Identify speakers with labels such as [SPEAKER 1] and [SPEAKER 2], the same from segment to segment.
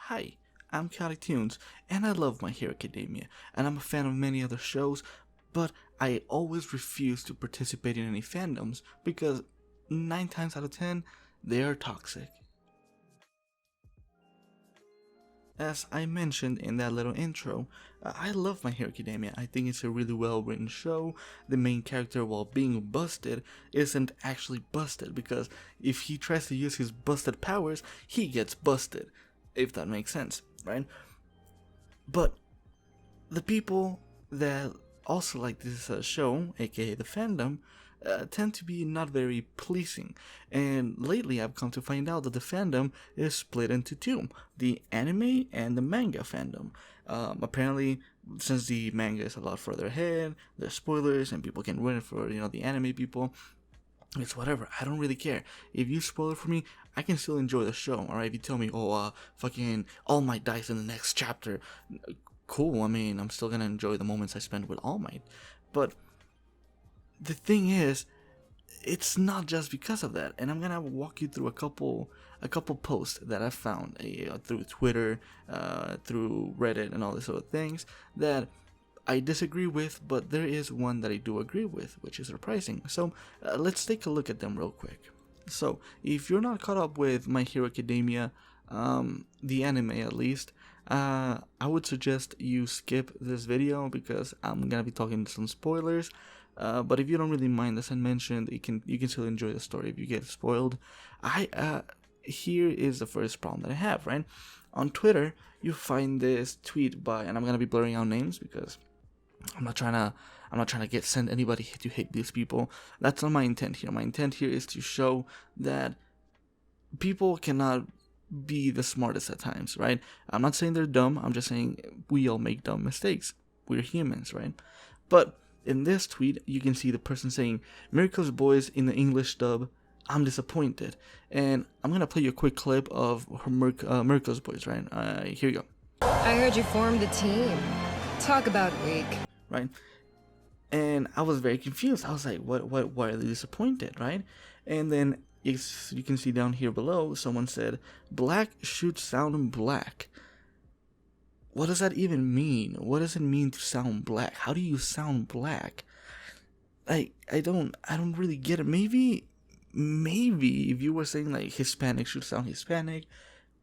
[SPEAKER 1] Hi, I'm Chaotic Tunes, and I love My Hero Academia, and I'm a fan of many other shows, but I always refuse to participate in any fandoms because 9 times out of 10, they are toxic. As I mentioned in that little intro, I love My Hero Academia. I think it's a really well written show. The main character, while being busted, isn't actually busted because if he tries to use his busted powers, he gets busted. If that makes sense, right? But the people that also like this show, aka the fandom, tend to be not very pleasing. And lately, I've come to find out that the fandom is split into two: the anime and the manga fandom. Apparently, since the manga is a lot further ahead, there's spoilers and people can ruin it for the anime people. It's whatever. I don't really care. If you spoil it for me, I can still enjoy the show. All right. If you tell me, fucking All Might dies in the next chapter, cool. I mean, I'm still gonna enjoy the moments I spend with All Might. But the thing is, it's not just because of that. And I'm gonna walk you through a couple posts that I found through Twitter, through Reddit, and all these sort of things that I disagree with, but there is one that I do agree with, which is surprising. So let's take a look at them real quick. So if you're not caught up with My Hero Academia, the anime at least, I would suggest you skip this video because I'm gonna be talking some spoilers. But if you don't really mind, as I mentioned, you can still enjoy the story if you get spoiled. Here is the first problem that I have. Right on Twitter, you find this tweet by, and I'm gonna be blurring out names because I'm not trying to send anybody to hate these people. That's not my intent here. My intent here is to show that people cannot be the smartest at times, right? I'm not saying they're dumb. I'm just saying we all make dumb mistakes. We're humans, right? But in this tweet, you can see the person saying, "Miracle's boys in the English dub. I'm disappointed." And I'm gonna play you a quick clip of Miracle's boys, right? Here you go.
[SPEAKER 2] I heard you formed a team. Talk about weak.
[SPEAKER 1] Right? And I was very confused. I was like, why are they disappointed, right? And then you can see down here below, someone said, "Black should sound black." What does that even mean? What does it mean to sound black? How do you sound black? I don't really get it. Maybe if you were saying like Hispanic should sound Hispanic,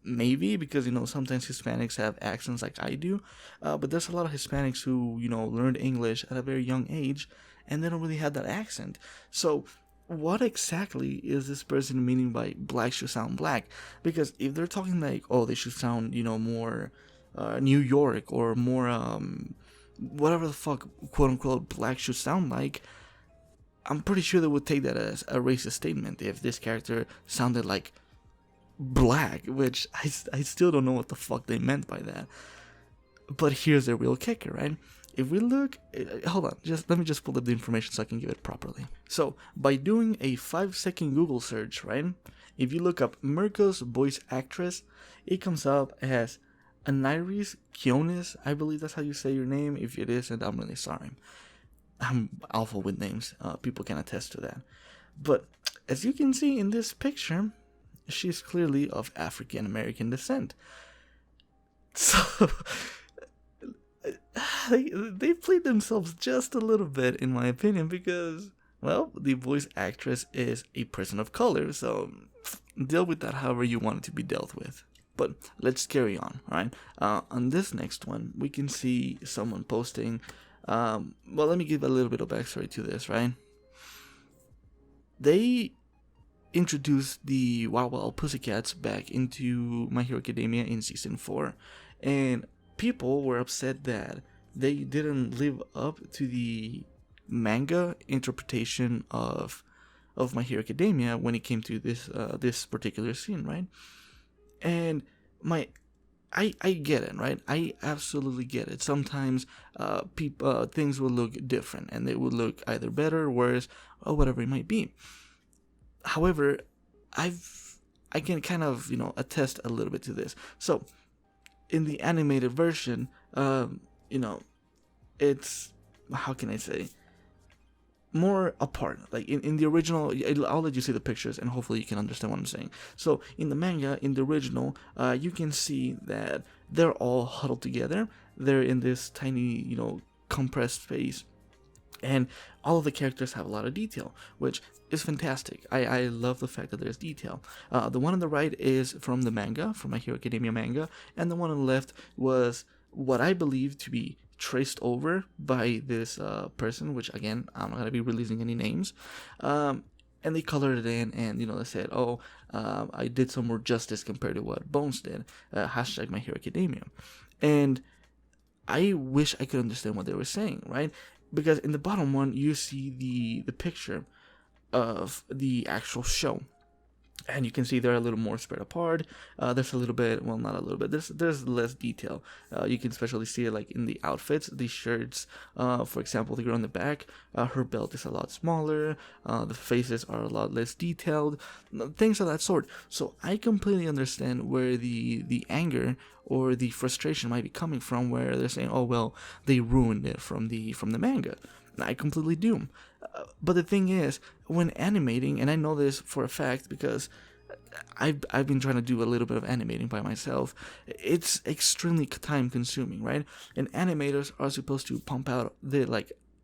[SPEAKER 1] maybe, because sometimes Hispanics have accents like I do, but there's a lot of Hispanics who learned English at a very young age and they don't really have that accent. So what exactly is this person meaning by black should sound black? Because if they're talking like, oh, they should sound more New York or more whatever the fuck quote unquote black should sound like, I'm pretty sure they would take that as a racist statement if this character sounded like black, which I still don't know what the fuck they meant by that. But here's the real kicker, right? If we look, hold on, let me just pull up the information so I can give it properly. So by doing a 5-second Google search, right? If you look up Mirko's voice actress, it comes up as Aniris Kionis. I believe that's how you say your name. If it isn't, I'm really sorry. I'm awful with names. People can attest to that. But as you can see in this picture, she's clearly of African American descent. So they played themselves just a little bit, in my opinion, because, well, the voice actress is a person of color, so deal with that however you want it to be dealt with. But let's carry on, right? On this next one, we can see someone posting. Well, let me give a little bit of backstory to this, right? They introduced the Wow Wow Pussycats back into My Hero Academia in season 4, and people were upset that they didn't live up to the manga interpretation of My Hero Academia when it came to this particular scene, right? And I get it, right? I absolutely get it. Sometimes things will look different, and they will look either better, worse, or whatever it might be. However, I can kind of attest a little bit to this. So in the animated version, it's, how can I say, more apart. Like in the original, I'll let you see the pictures and hopefully you can understand what I'm saying. So in the manga, in the original, you can see that they're all huddled together. They're in this tiny, compressed space, and all of the characters have a lot of detail, which is fantastic. I love the fact that there's detail. The one on the right is from the manga, from My Hero Academia manga, and the one on the left was what I believe to be traced over by this person, which again, I'm not going to be releasing any names. And they colored it in, and they said, "Oh, I did some more justice compared to what Bones did." Hashtag My Hero Academia, and I wish I could understand what they were saying, right? Because in the bottom one, you see the picture of the actual show, and you can see they're a little more spread apart. There's a little bit, well, not a little bit. There's less detail. You can especially see it like in the outfits, the shirts. For example, the girl on the back, her belt is a lot smaller. The faces are a lot less detailed. Things of that sort. So I completely understand where the anger or the frustration might be coming from, where they're saying, "Oh well, they ruined it from the manga." I completely do. But the thing is, when animating, and I know this for a fact because I've been trying to do a little bit of animating by myself, it's extremely time consuming, right? And animators are supposed to pump out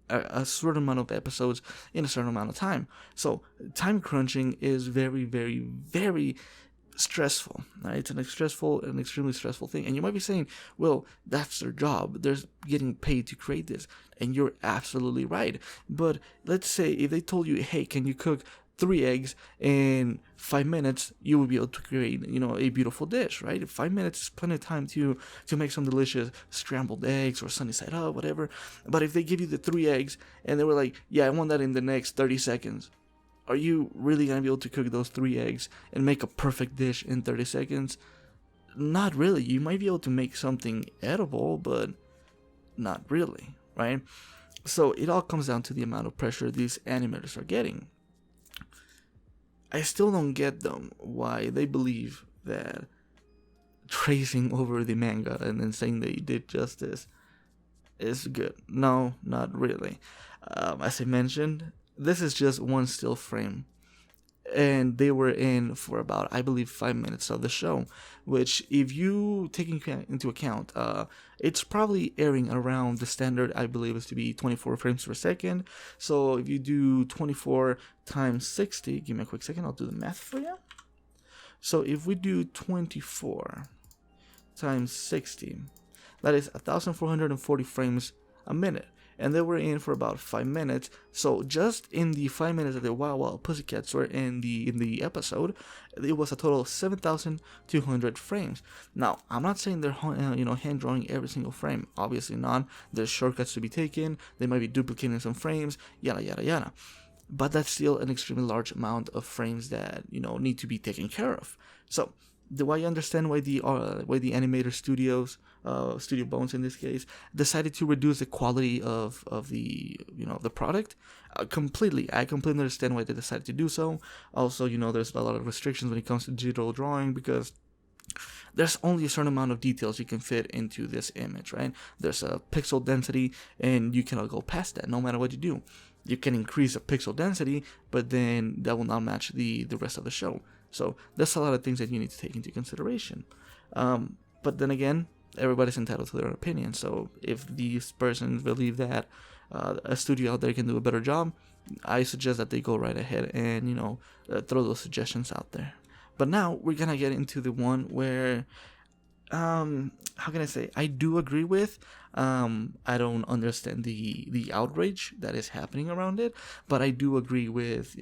[SPEAKER 1] a certain amount of episodes in a certain amount of time. So time crunching is very, very, very stressful, right? It's an extremely stressful thing. And you might be saying, well, that's their job. They're getting paid to create this. And you're absolutely right. But let's say if they told you, hey, can you cook 3 eggs in 5 minutes, you would be able to create, a beautiful dish, right? 5 minutes is plenty of time to make some delicious scrambled eggs or sunny side up, whatever. But if they give you the 3 eggs and they were like, yeah, I want that in the next 30 seconds, are you really going to be able to cook those 3 eggs and make a perfect dish in 30 seconds? Not really. You might be able to make something edible, but not really, right? So it all comes down to the amount of pressure these animators are getting. I still don't get them why they believe that tracing over the manga and then saying they did justice is good. No, not really. As I mentioned, this is just one still frame, and they were in for about, I believe, 5 minutes of the show, which, if you take into account, it's probably airing around the standard, I believe, is to be 24 frames per second. So if you do 24 times 60, give me a quick second, I'll do the math for you. So if we do 24 times 60, that is 1,440 frames a minute. And they were in for about 5 minutes. So just in the 5 minutes that the Wild Wild Pussycats were in the episode, it was a total of 7,200 frames. Now, I'm not saying they're hand drawing every single frame. Obviously not. There's shortcuts to be taken. They might be duplicating some frames. Yada yada yada. But that's still an extremely large amount of frames that need to be taken care of. So, do I understand why the animator studios, Studio Bones in this case, decided to reduce the quality of the the product? Completely, I completely understand why they decided to do so. Also, there's a lot of restrictions when it comes to digital drawing because there's only a certain amount of details you can fit into this image, right? There's a pixel density, and you cannot go past that, no matter what you do. You can increase the pixel density, but then that will not match the rest of the show. So there's a lot of things that you need to take into consideration. But then again, everybody's entitled to their own opinion. So if these persons believe that a studio out there can do a better job, I suggest that they go right ahead and throw those suggestions out there. But now we're gonna get into the one where, how can I say, I do agree with. I don't understand the outrage that is happening around it, but I do agree with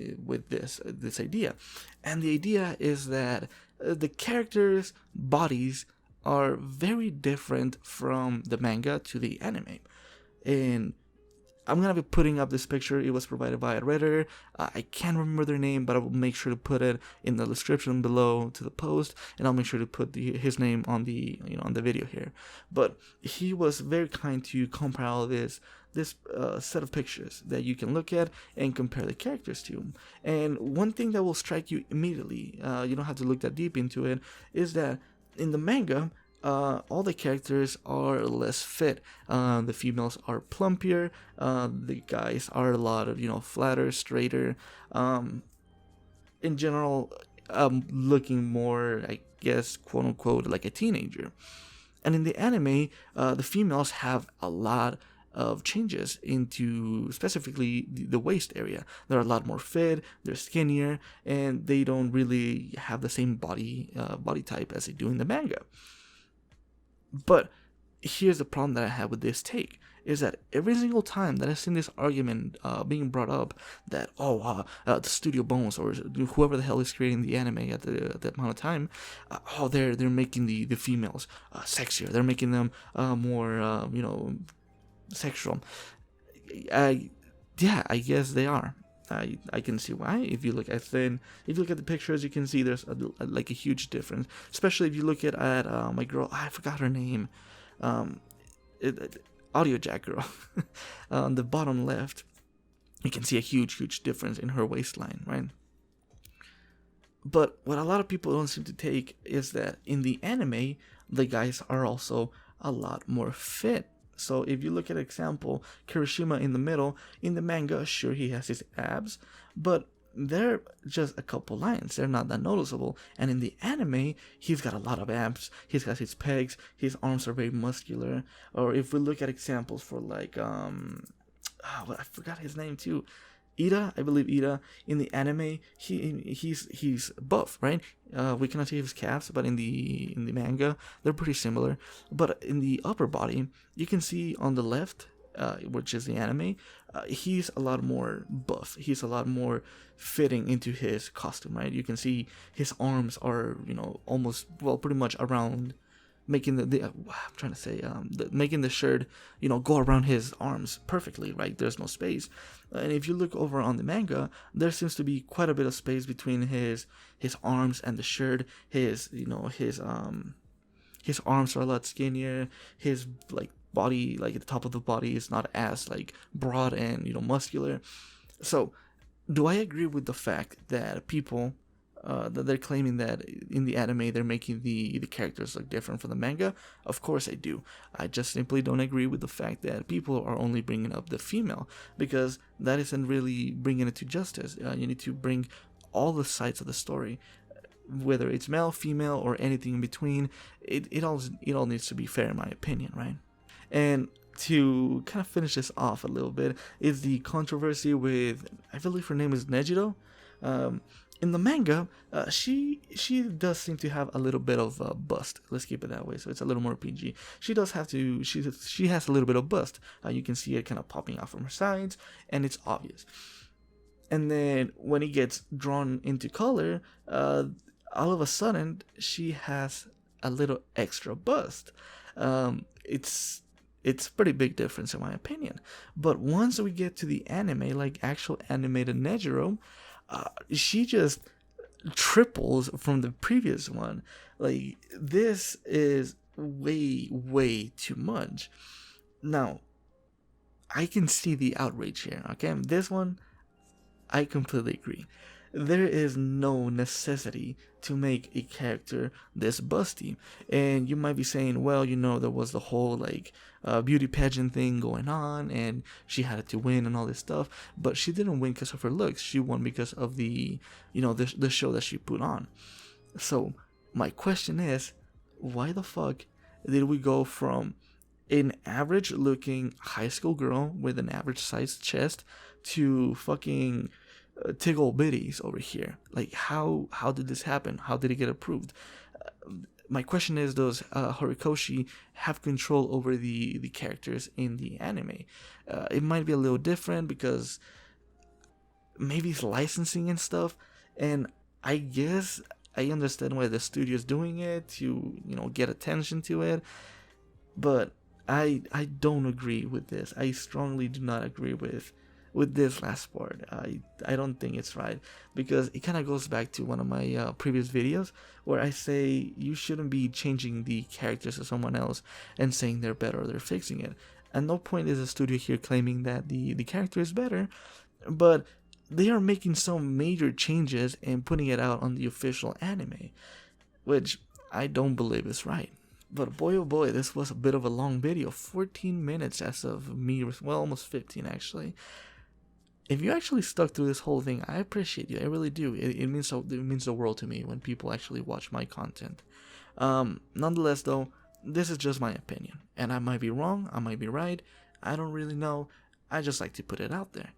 [SPEAKER 1] this idea. And the idea is that the characters' bodies are very different from the manga to the anime. And I'm going to be putting up this picture. It was provided by a Redditor. I can't remember their name, but I will make sure to put it in the description below to the post, and I'll make sure to put his name on the on the video here. But he was very kind to compile this set of pictures that you can look at and compare the characters to. And one thing that will strike you immediately, you don't have to look that deep into it, is that in the manga, all the characters are less fit. The females are plumpier. The guys are a lot of flatter, straighter. In general, looking more, I guess, quote unquote, like a teenager. And in the anime, the females have a lot of changes into specifically the waist area. They're a lot more fit, they're skinnier, and they don't really have the same body type as they do in the manga. But here's the problem that I have with this take is that every single time that I've seen this argument being brought up that the Studio Bones or whoever the hell is creating the anime at that amount of time, they're making the females sexier, they're making them more sexual. I guess they are. I can see why. If you look at the pictures, you can see there's a huge difference. Especially if you look at my girl, I forgot her name, Audio Jack girl, on the bottom left, you can see a huge difference in her waistline, right? But what a lot of people don't seem to take is that in the anime, the guys are also a lot more fit. So if you look at example, Kirishima in the middle, in the manga, sure, he has his abs, but they're just a couple lines. They're not that noticeable. And in the anime, he's got a lot of abs. He's got his pegs. His arms are very muscular. Or if we look at examples for I forgot his name too. Ida, I believe Ida, in the anime, he's buff, right? We cannot see his calves, but in the manga, they're pretty similar. But in the upper body, you can see on the left, which is the anime, he's a lot more buff. He's a lot more fitting into his costume, right? You can see his arms are, almost, well, pretty much around, making making the shirt, go around his arms perfectly, right? There's no space. And if you look over on the manga, there seems to be quite a bit of space between his arms and the shirt. His arms are a lot skinnier. His body, the top of the body, is not as broad and muscular. So, do I agree with the fact that people that they're claiming that in the anime they're making the characters look different from the manga? Of course I do. I just simply don't agree with the fact that people are only bringing up the female, because that isn't really bringing it to justice. You need to bring all the sides of the story, whether it's male, female, or anything in between. It all needs to be fair, in my opinion, right? And to kind of finish this off a little bit is the controversy with, I believe her name is Nejiro. In the manga, she does seem to have a little bit of bust. Let's keep it that way, so it's a little more PG. She does have to. She has a little bit of bust. You can see it kind of popping out from her sides, and it's obvious. And then when it gets drawn into color, all of a sudden she has a little extra bust. It's pretty big difference in my opinion. But once we get to the anime, actual animated Nejiro, she just triples from the previous one. This is way too much. Now, I can see the outrage here, okay? This one, I completely agree. There is no necessity to make a character this busty. And you might be saying, well, there was the whole beauty pageant thing going on, and she had to win and all this stuff. But she didn't win because of her looks. She won because of the show that she put on. So my question is, why the fuck did we go from an average looking high school girl with an average sized chest to fucking Tiggle Bitties over here? How did this happen? How did it get approved? My question is, does Horikoshi have control over the characters in the anime? It might be a little different because maybe it's licensing and stuff, and I guess I understand why the studio's doing it, to get attention to it, but I don't agree with this. I strongly do not agree with this last part. I don't think it's right, because it kind of goes back to one of my previous videos where I say you shouldn't be changing the characters to someone else and saying they're better or they're fixing it. At no point is the studio here claiming that the character is better, but they are making some major changes and putting it out on the official anime, which I don't believe is right. But boy oh boy, this was a bit of a long video, 14 minutes as of me, well, almost 15 actually. If you actually stuck through this whole thing, I appreciate you. I really do. It means the world to me when people actually watch my content. Nonetheless, though, this is just my opinion, and I might be wrong, I might be right. I don't really know. I just like to put it out there.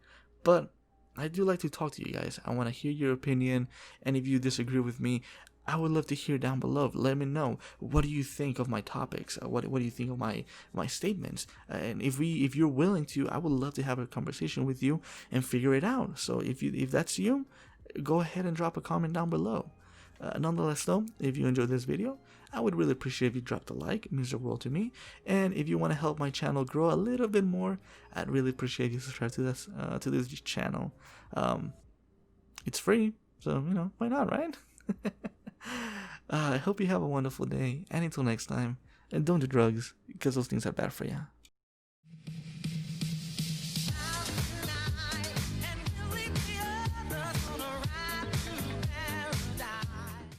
[SPEAKER 1] But I do like to talk to you guys. I want to hear your opinion, and if you disagree with me, I would love to hear down below. Let me know, what do you think of my topics? What do you think of my statements? And if you're willing to, I would love to have a conversation with you and figure it out. So if that's you, go ahead and drop a comment down below. Nonetheless, though, if you enjoyed this video, I would really appreciate if you dropped a like. It means the world to me. And if you want to help my channel grow a little bit more, I'd really appreciate if you subscribe to this channel. It's free, so why not, right? I hope you have a wonderful day, and until next time, and don't do drugs, because those things are bad for you.